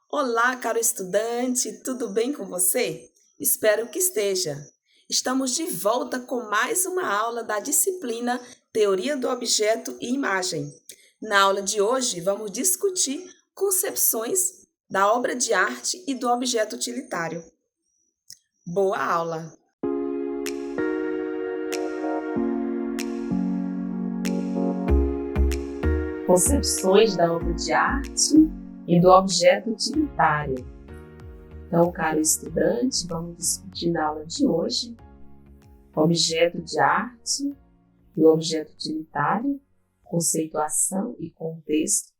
Olá, caro estudante, tudo bem com você? Espero que esteja. Estamos de volta com mais uma aula da disciplina Teoria do Objeto e Imagem. Na aula de hoje, vamos discutir concepções da obra de arte e do objeto utilitário. Boa aula! Concepções da obra de arte e do objeto utilitário. Então, caro estudante, vamos discutir na aula de hoje objeto de arte e o objeto utilitário, conceituação e contexto,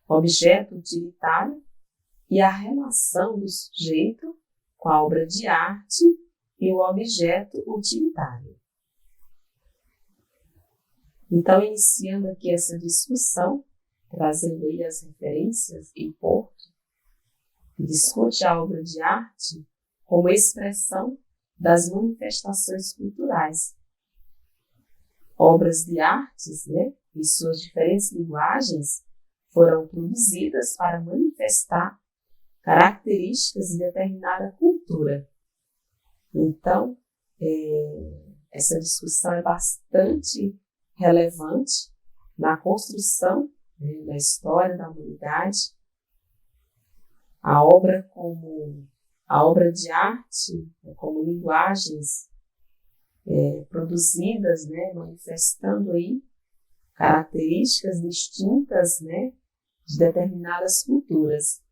objeto utilitário e a relação do sujeito com a obra de arte e o objeto utilitário. Então, iniciando aqui essa discussão, trazendo aí as referências em Porto, discute a obra de arte como expressão das manifestações culturais. Obras de artes, em suas diferentes linguagens, foram produzidas para manifestar características de determinada cultura. Então, essa discussão é bastante relevante na construção da história da humanidade. A obra de arte, como linguagens produzidas, manifestando aí características distintas, de determinadas culturas.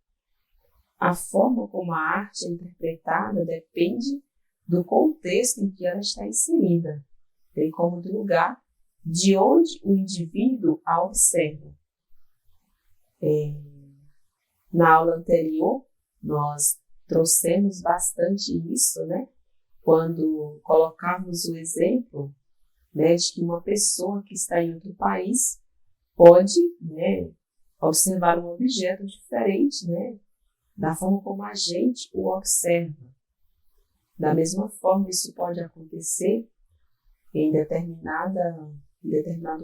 A forma como a arte é interpretada depende do contexto em que ela está inserida, bem como do lugar de onde o indivíduo a observa. Na aula anterior, nós trouxemos bastante isso, quando colocamos o exemplo de que uma pessoa que está em outro país pode observar um objeto diferente da forma como a gente o observa. Da mesma forma, isso pode acontecer em determinado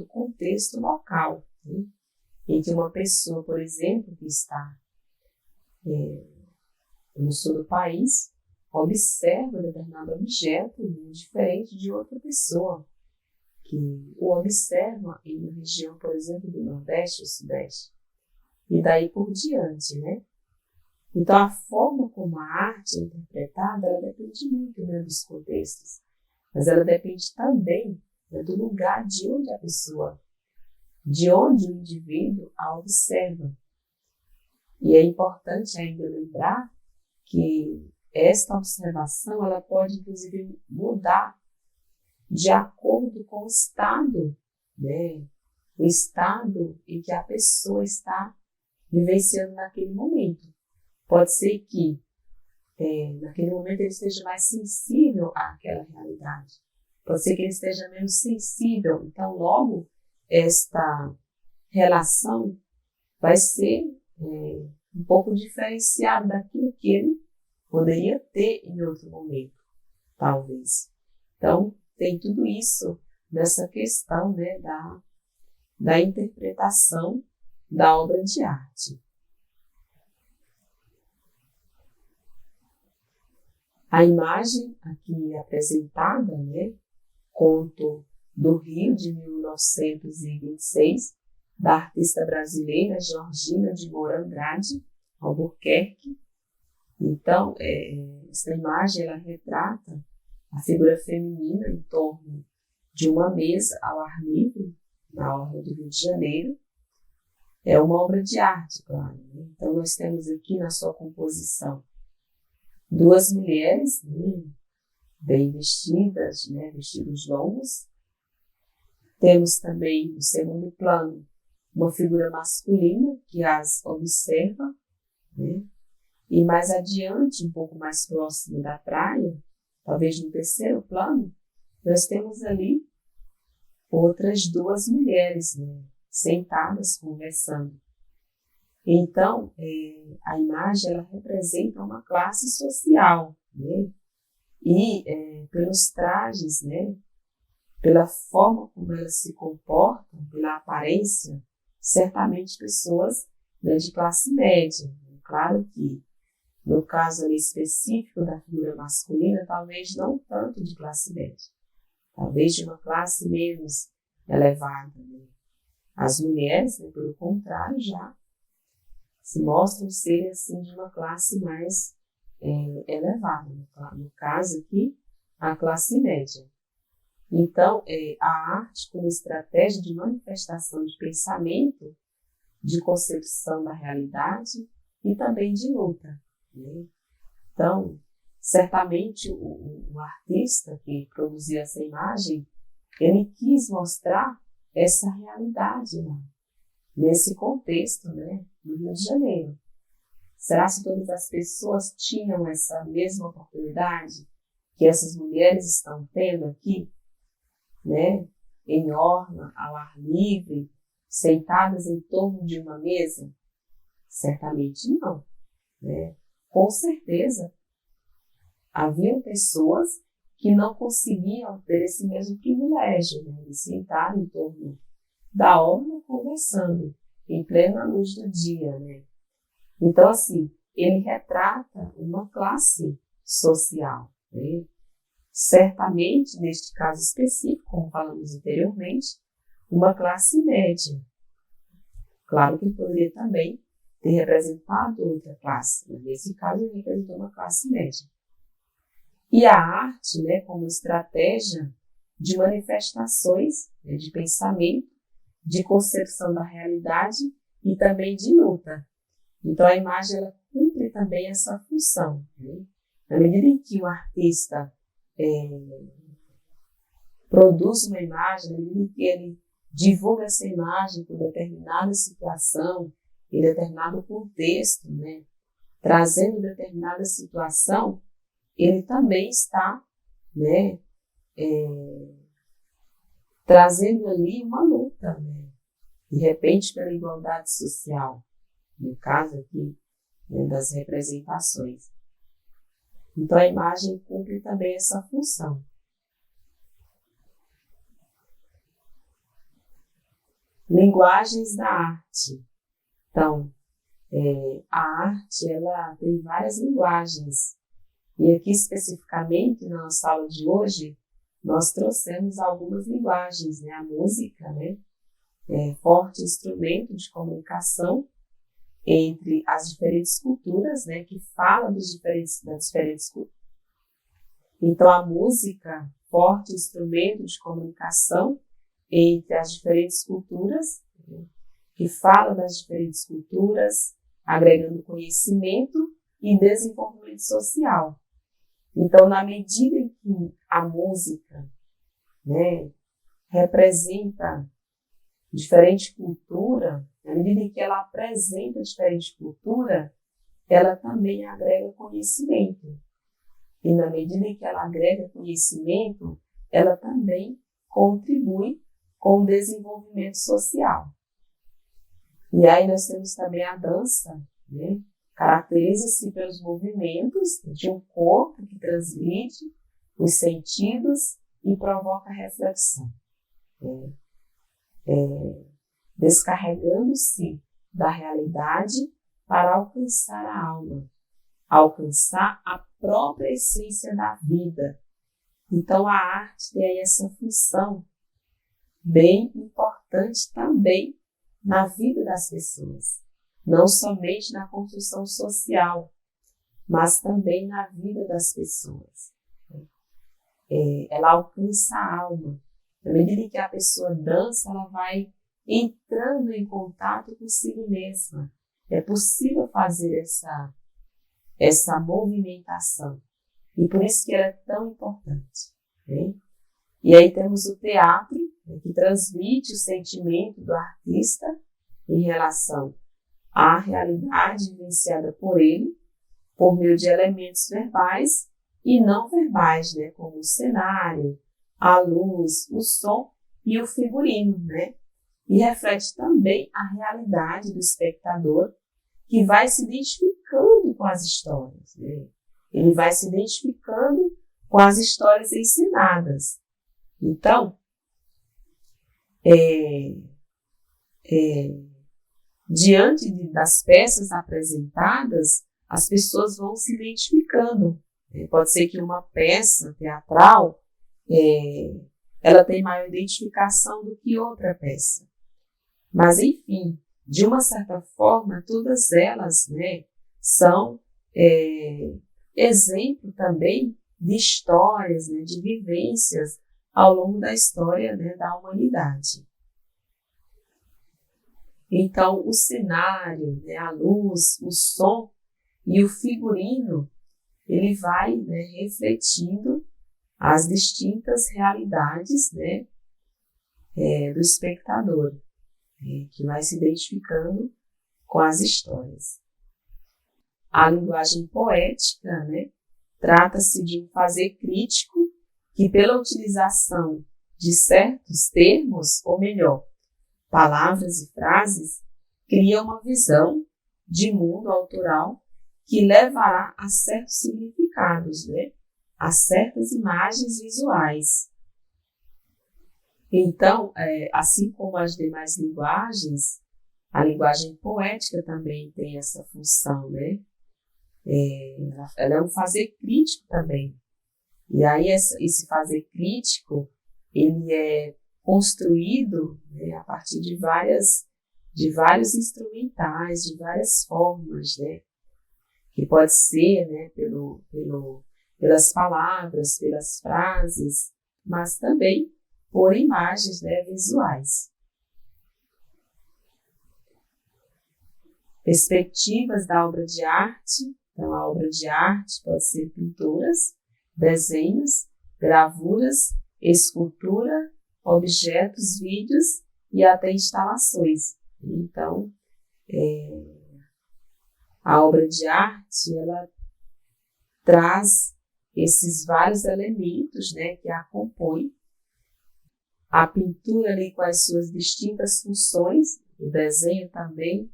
contexto local, em que uma pessoa, por exemplo, que está no sul do país, observa determinado objeto diferente de outra pessoa, que o observa em uma região, por exemplo, do Nordeste ou Sudeste, e daí por diante, Então, a forma como a arte é interpretada, ela depende muito dos contextos, mas ela depende também do lugar de onde o indivíduo a observa. E é importante ainda lembrar que esta observação ela pode, inclusive, mudar de acordo com o estado, o estado em que a pessoa está vivenciando naquele momento. Pode ser que naquele momento ele esteja mais sensível àquela realidade. Pode ser que ele esteja menos sensível. Então, logo, esta relação vai ser um pouco diferenciada daquilo que ele poderia ter em outro momento, talvez. Então, tem tudo isso nessa questão da interpretação da obra de arte. A imagem aqui apresentada, Conto do Rio, de 1926, da artista brasileira Georgina de Moura Andrade Albuquerque. Então, essa imagem ela retrata a figura feminina em torno de uma mesa ao ar livre, na orla do Rio de Janeiro. É uma obra de arte, claro. Então, nós temos aqui na sua composição duas mulheres bem vestidas, vestidos longos. Temos também, no segundo plano, uma figura masculina que as observa, E mais adiante, um pouco mais próximo da praia, talvez no terceiro plano, nós temos ali outras duas mulheres, sentadas, conversando. Então, a imagem ela representa uma classe social, E pelos trajes, pela forma como elas se comportam, pela aparência, certamente pessoas de classe média, Claro que, no caso ali específico da figura masculina, talvez não tanto de classe média, talvez de uma classe menos elevada, né? As mulheres, né, pelo contrário, já se mostram ser assim de uma classe mais elevada, no caso aqui, a classe média. Então, a arte como estratégia de manifestação de pensamento, de concepção da realidade e também de luta, né? Então, certamente o artista que produziu essa imagem, ele quis mostrar essa realidade, né? Nesse contexto, né, no Rio de Janeiro. Será que todas as pessoas tinham essa mesma oportunidade que essas mulheres estão tendo aqui, né, em orla, ao ar livre, sentadas em torno de uma mesa? Certamente não, né? Com certeza, haviam pessoas que não conseguiam ter esse mesmo privilégio, né, de sentar em torno da orla conversando, em plena luz do dia, né? Então, assim, ele retrata uma classe social, né? Certamente, neste caso específico, como falamos anteriormente, uma classe média. Claro que ele poderia também ter representado outra classe, mas nesse caso ele representou uma classe média. E a arte, né, como estratégia de manifestações, né, de pensamento, de concepção da realidade e também de luta. Então a imagem ela cumpre também essa função, né? Na medida em que o artista produz uma imagem, na medida em que ele divulga essa imagem por determinada situação, em determinado contexto, né, trazendo determinada situação, ele também está, né, trazendo ali uma luta, né, de repente pela igualdade social, no caso aqui, né, das representações. Então a imagem cumpre também essa função. Linguagens da arte. Então, a arte ela tem várias linguagens. E aqui especificamente na nossa aula de hoje, nós trouxemos algumas linguagens, né? A música, né? Forte instrumento de comunicação entre as diferentes culturas, né? Que fala das diferentes culturas. Então, a música, forte instrumento de comunicação entre as diferentes culturas, né, que fala das diferentes culturas, agregando conhecimento e desenvolvimento social. Então, na medida em que a música, né, representa diferente cultura, na medida em que ela apresenta diferente cultura, ela também agrega conhecimento. E na medida em que ela agrega conhecimento, ela também contribui com o desenvolvimento social. E aí nós temos também a dança, né? Caracteriza-se pelos movimentos de um corpo que transmite os sentidos e provoca reflexão, descarregando-se da realidade para alcançar a alma, alcançar a própria essência da vida. Então a arte tem aí essa função bem importante também na vida das pessoas, não somente na construção social, mas também na vida das pessoas. Ela alcança a alma. Na medida em que a pessoa dança, ela vai entrando em contato consigo mesma. É possível fazer essa movimentação. E por isso que ela é tão importante, né? E aí temos o teatro, né, que transmite o sentimento do artista em relação à realidade vivenciada por ele, por meio de elementos verbais e não verbais, né, como o cenário, a luz, o som e o figurino, né? E reflete também a realidade do espectador, que vai se identificando com as histórias, né? Ele vai se identificando com as histórias ensinadas. Então, Diante das peças apresentadas, as pessoas vão se identificando. Pode ser que uma peça teatral ela tem maior identificação do que outra peça. Mas, enfim, de uma certa forma, todas elas, né, são exemplo também de histórias, né, de vivências ao longo da história, né, da humanidade. Então, o cenário, né, a luz, o som e o figurino, ele vai, né, refletindo as distintas realidades, né, do espectador, que vai se identificando com as histórias. A linguagem poética, né, trata-se de um fazer crítico que, pela utilização de certos termos, ou melhor, palavras e frases, cria uma visão de mundo autoral que levará a certos significados, né? A certas imagens visuais. Então, assim como as demais linguagens, a linguagem poética também tem essa função, né? Ela é um fazer crítico também. E aí esse fazer crítico, ele é construído, né, a partir de vários instrumentais, de várias formas, né, que pode ser, né, pelas palavras, pelas frases, mas também por imagens, né, visuais. Perspectivas da obra de arte. Então, a obra de arte pode ser pinturas, desenhos, gravuras, escultura, objetos, vídeos e até instalações. Então, a obra de arte, ela traz esses vários elementos, né, que a compõem. A pintura ali com as suas distintas funções, o desenho também,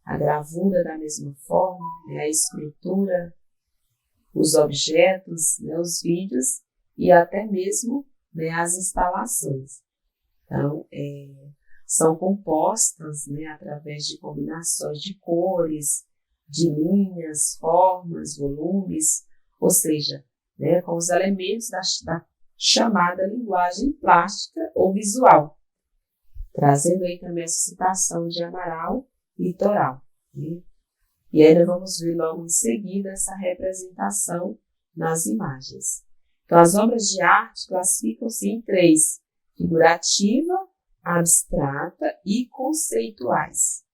a gravura da mesma forma, né, a escultura, os objetos, né, os vídeos e até mesmo, né, as instalações. Então, são compostas, né, através de combinações de cores, de linhas, formas, volumes, ou seja, né, com os elementos da chamada linguagem plástica ou visual, trazendo aí também essa citação de Amaral e Toral. Né? E aí nós vamos ver logo em seguida essa representação nas imagens. Então, as obras de arte classificam-se em três: figurativa, abstrata e conceituais.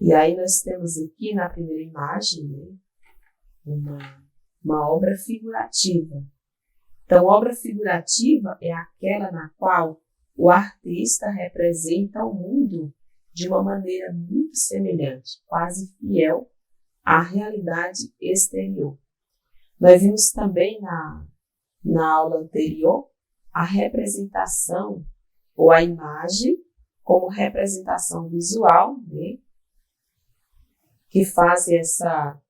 E aí nós temos aqui na primeira imagem, né, uma obra figurativa. Então, obra figurativa é aquela na qual o artista representa o mundo de uma maneira muito semelhante, quase fiel à realidade exterior. Nós vimos também na aula anterior a representação ou a imagem como representação visual, né, que faz essa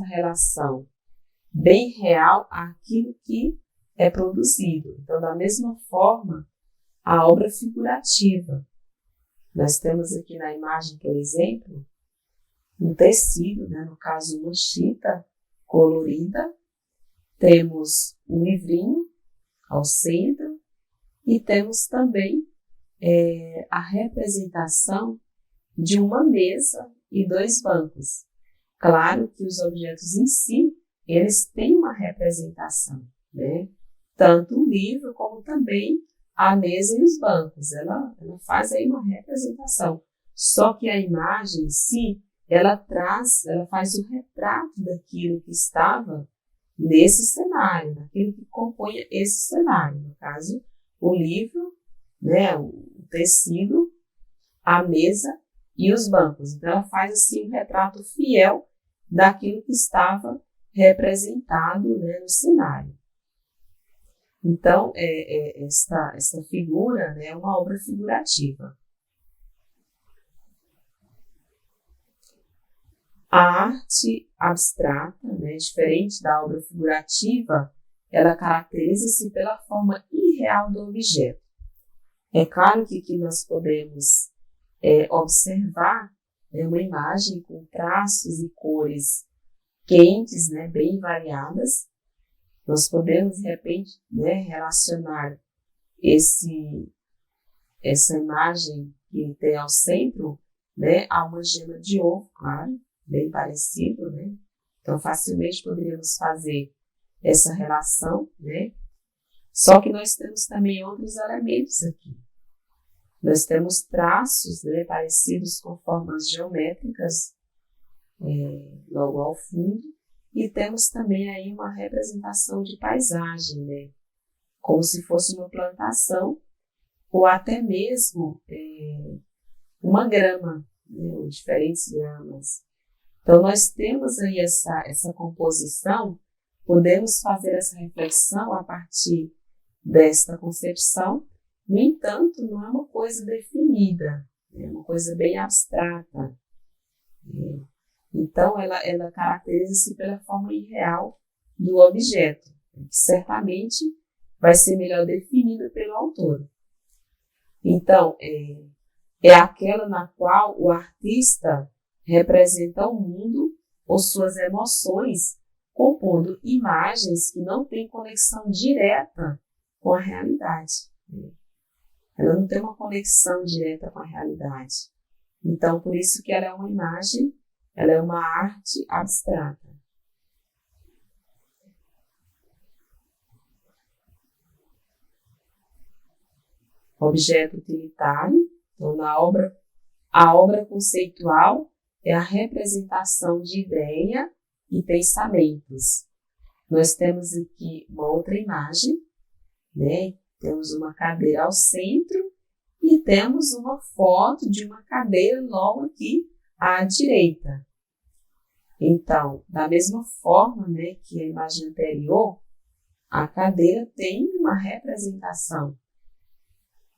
relação bem real àquilo que é produzido. Então, da mesma forma, a obra figurativa. Nós temos aqui na imagem, por exemplo, um tecido, né, no caso uma chita colorida, temos um livrinho ao centro e temos também a representação de uma mesa e dois bancos. Claro que os objetos em si, eles têm uma representação, né? Tanto o livro como também a mesa e os bancos. Ela faz aí uma representação. Só que a imagem em si, ela faz o retrato daquilo que estava nesse cenário, daquilo que compõe esse cenário. No caso, o livro, né, o tecido, a mesa e os bancos. Então, ela faz assim um retrato fiel daquilo que estava representado, né, no cenário. Então, esta figura, né, é uma obra figurativa. A arte abstrata, né, diferente da obra figurativa, ela caracteriza-se pela forma irreal do objeto. É claro que aqui nós podemos observar, né, uma imagem com traços e cores quentes, né, bem variadas. Nós podemos, de repente, né, relacionar essa imagem que tem ao centro, né, a uma gema de ovo, claro, bem parecido, né? Então, facilmente poderíamos fazer essa relação, né? Só que nós temos também outros elementos aqui. Nós temos traços, né, parecidos com formas geométricas, logo ao fundo, e temos também aí uma representação de paisagem, né, como se fosse uma plantação, ou até mesmo uma grama, né, ou diferentes gramas. Então, nós temos aí essa composição, podemos fazer essa reflexão a partir desta concepção. No entanto, não é uma coisa definida, é uma coisa bem abstrata. Então, ela caracteriza-se pela forma irreal do objeto, que certamente vai ser melhor definida pelo autor. Então, é aquela na qual o artista representa o mundo ou suas emoções, compondo imagens que não têm conexão direta com a realidade. Ela não tem uma conexão direta com a realidade. Então, por isso que ela é uma imagem, ela é uma arte abstrata. Objeto utilitário. Então, a obra conceitual é a representação de ideia e pensamentos. Nós temos aqui uma outra imagem, né? Temos uma cadeira ao centro e temos uma foto de uma cadeira logo aqui à direita. Então, da mesma forma, né, que a imagem anterior, a cadeira tem uma representação.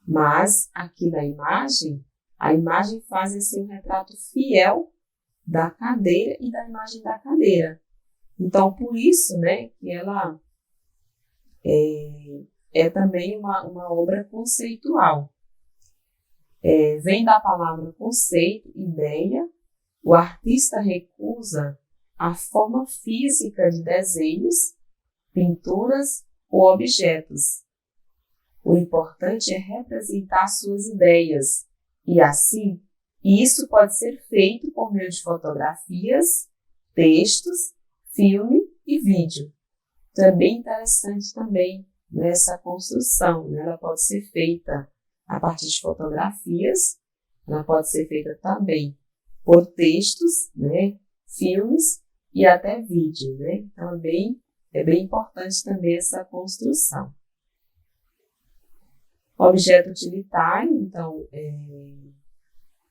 Mas aqui na imagem, a imagem faz assim um retrato fiel da cadeira e da imagem da cadeira. Então, por isso, né, que ela é também uma obra conceitual. Vem da palavra conceito, ideia. O artista recusa a forma física de desenhos, pinturas ou objetos. O importante é representar suas ideias e, assim, isso pode ser feito por meio de fotografias, textos, filme e vídeo. Então, é bem interessante também nessa construção, né? Ela pode ser feita a partir de fotografias, ela pode ser feita também por textos, né? Filmes e até vídeo, né? Então, é bem importante também essa construção. Objeto utilitário, então,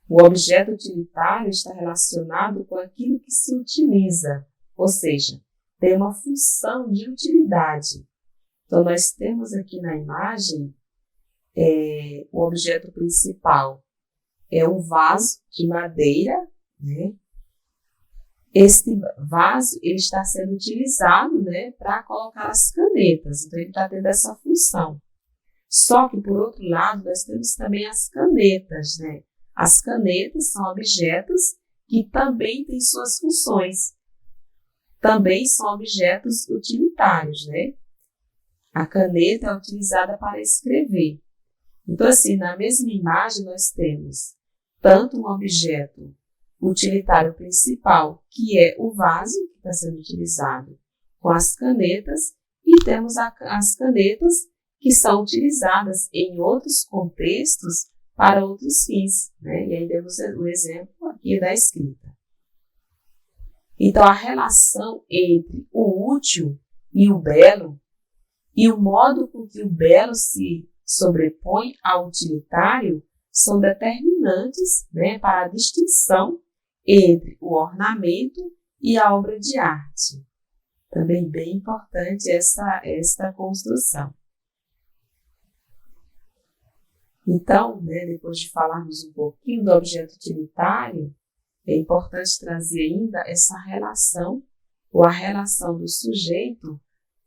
o objeto utilitário está relacionado com aquilo que se utiliza, ou seja, tem uma função de utilidade. Então, nós temos aqui na imagem o objeto principal é um vaso de madeira, né? Este vaso ele está sendo utilizado, né, para colocar as canetas, então ele está tendo essa função. Só que, por outro lado, nós temos também as canetas, né? As canetas são objetos que também têm suas funções. Também são objetos utilitários, né? A caneta é utilizada para escrever. Então, assim, na mesma imagem nós temos tanto um objeto utilitário principal, que é o vaso, que está sendo utilizado com as canetas, e temos as canetas que são utilizadas em outros contextos para outros fins, né? E aí temos o exemplo aqui da escrita. Então, a relação entre o útil e o belo, e o modo com que o belo se sobrepõe ao utilitário, são determinantes, né, para a distinção entre o ornamento e a obra de arte. Também bem importante esta construção. Então, né, depois de falarmos um pouquinho do objeto utilitário, é importante trazer ainda essa relação, ou a relação do sujeito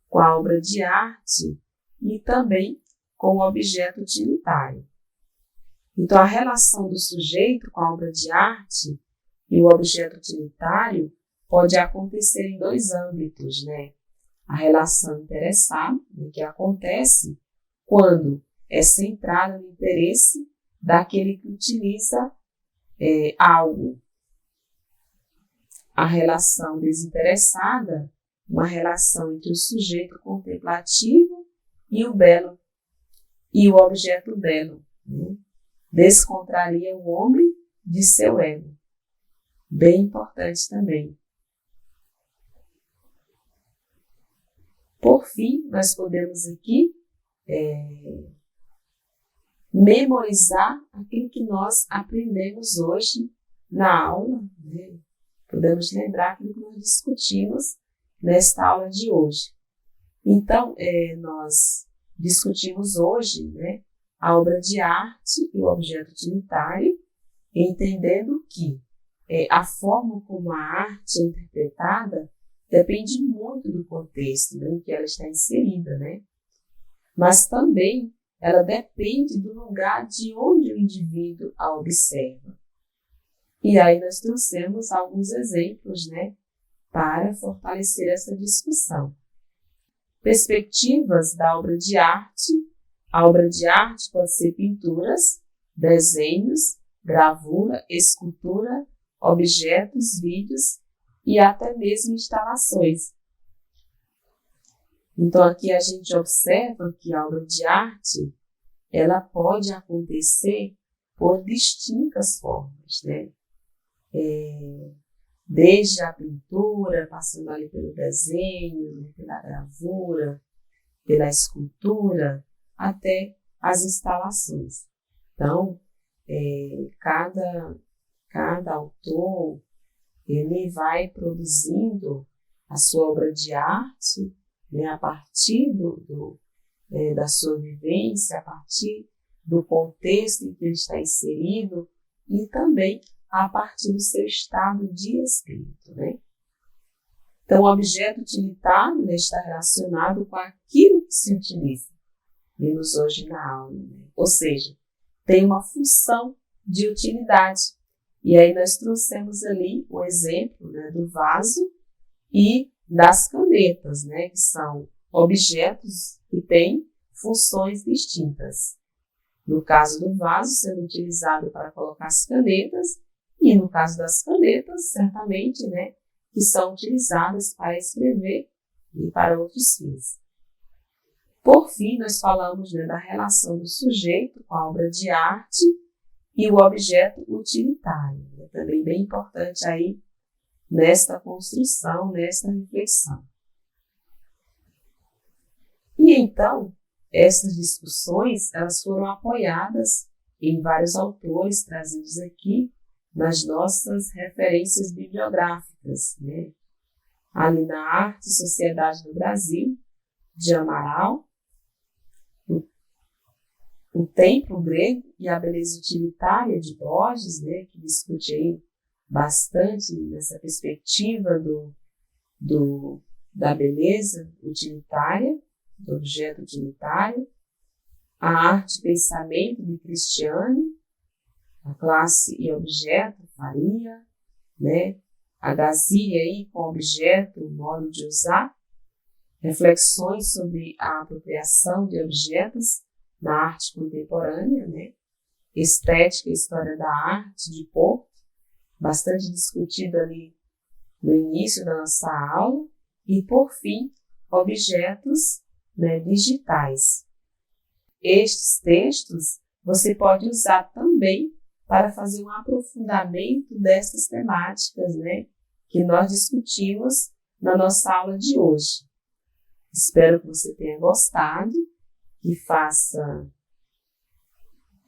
com a obra de arte e também com o objeto utilitário. Então, a relação do sujeito com a obra de arte e o objeto utilitário pode acontecer em dois âmbitos, né? A relação interessada, né, que acontece quando é centrada no interesse daquele que utiliza algo. A relação desinteressada, uma relação entre o sujeito contemplativo e o belo, e o objeto belo, né? Descontraria o homem de seu ego. Bem importante também. Por fim, nós podemos aqui memorizar aquilo que nós aprendemos hoje na aula, né? Podemos lembrar aquilo que nós discutimos nesta aula de hoje. Então, nós discutimos hoje, né, a obra de arte e o objeto utilitário, entendendo que a forma como a arte é interpretada depende muito do contexto, né, em que ela está inserida, né? Mas também ela depende do lugar de onde o indivíduo a observa. E aí nós trouxemos alguns exemplos, né, para fortalecer essa discussão. Perspectivas da obra de arte. A obra de arte pode ser pinturas, desenhos, gravura, escultura, objetos, vídeos e até mesmo instalações. Então aqui a gente observa que a obra de arte ela pode acontecer por distintas formas, né? Desde a pintura, passando ali pelo desenho, né, pela gravura, pela escultura, até as instalações. Então, cada autor, ele vai produzindo a sua obra de arte, né, a partir da sua vivência, a partir do contexto em que ele está inserido e também a partir do seu estado de espírito, né? Então, o objeto utilitário, né, está relacionado com aquilo que se utiliza. Vimos hoje na aula, né? Ou seja, tem uma função de utilidade. E aí nós trouxemos ali o exemplo, né, do vaso e das canetas, né, que são objetos que têm funções distintas. No caso do vaso, sendo utilizado para colocar as canetas, e no caso das canetas, certamente, né, que são utilizadas para escrever e para outros fins. Por fim, nós falamos, né, da relação do sujeito com a obra de arte e o objeto utilitário. Né, também bem importante aí nesta construção, nesta reflexão. E então, essas discussões, elas foram apoiadas em vários autores trazidos aqui nas nossas referências bibliográficas, né? Ali na Arte e Sociedade do Brasil, de Amaral, o Templo Grego e a Beleza Utilitária, de Borges, né? Que discute aí bastante nessa perspectiva da beleza utilitária, do objeto utilitário, a Arte e Pensamento de Cristiane, a Classe e Objeto, Faria, né? A Gazilha aí com objeto, modo de usar, reflexões sobre a apropriação de objetos na arte contemporânea, né? Estética e História da Arte, de Porto, bastante discutido ali no início da nossa aula, e por fim, objetos, né, digitais. Estes textos você pode usar também para fazer um aprofundamento dessas temáticas, né, que nós discutimos na nossa aula de hoje. Espero que você tenha gostado, que faça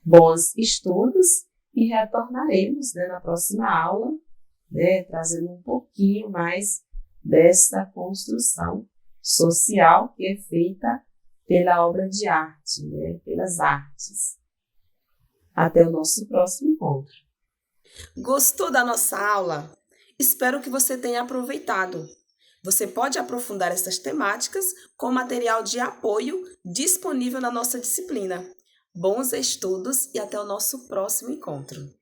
bons estudos e retornaremos, né, na próxima aula, né, trazendo um pouquinho mais dessa construção social que é feita pela obra de arte, né, pelas artes. Até o nosso próximo encontro. Gostou da nossa aula? Espero que você tenha aproveitado. Você pode aprofundar essas temáticas com material de apoio disponível na nossa disciplina. Bons estudos e até o nosso próximo encontro!